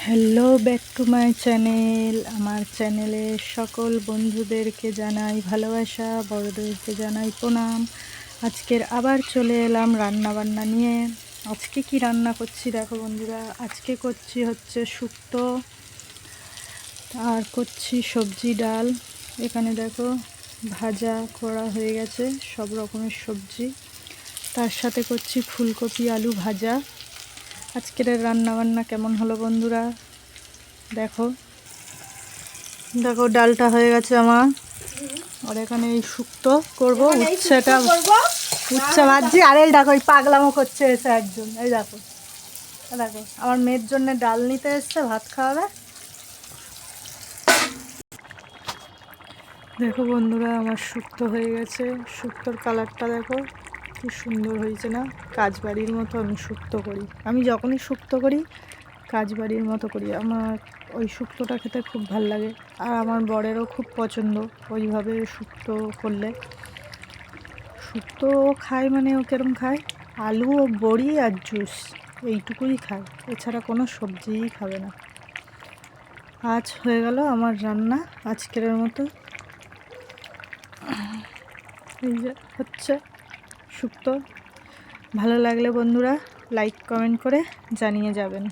Hello back to my channel. আমার চ্যানেলে সকল বন্ধুদেরকে জানাই ভালোবাসা, বড়দেরকে জানাই প্রণাম। আজকের আবার চলে এলাম রান্না বান্না নিয়ে। আজকে কি রান্না করছি দেখো বন্ধুরা, আজকে করছি হচ্ছে শুক্তো আর করছি সবজি ডাল। এখানে দেখো ভাজা করা হয়ে গেছে সব রকমের সবজি, তার সাথে করছি ফুলকপি আলু ভাজা। আজকের রান্না বান্না কেমন হলো বন্ধুরা দেখো। দেখো ডালটা হয়ে গেছে আমার, আর এখানে এই শুক্তো করবো, উচ্ছেটা উচ্ছে ভাজছি। আর এই দেখো এই পাগলামো করছে এসে একজন, এই দেখো দেখো আমার মেয়ের জন্য ডাল নিতে এসছে, ভাত খাওয়াবে। দেখো বন্ধুরা আমার শুক্তো হয়ে গেছে, শুক্তোর কালারটা দেখো কি সুন্দর হয়েছে না। কাজবাড়ির মতো আমি শুক্তো করি, আমি যখনই শুক্তো করি কাজবাড়ির মতো করি। আমার ওই শুক্তোটা খেতে খুব ভাল লাগে, আর আমার বরেরও খুব পছন্দ ওইভাবে শুক্তো করলে। শুক্তো খায় মানে ও কিরম খায়, আলু ও বড়ি আর জুস এইটুকুই খায়, এছাড়া কোনো সবজিই খাবে না। আজ হয়ে গেল আমার রান্না আজকের মতো। এই যে হচ্ছে শুক্তো। ভালো লাগলে বন্ধুরা লাইক কমেন্ট করে জানিয়ে যাবেন।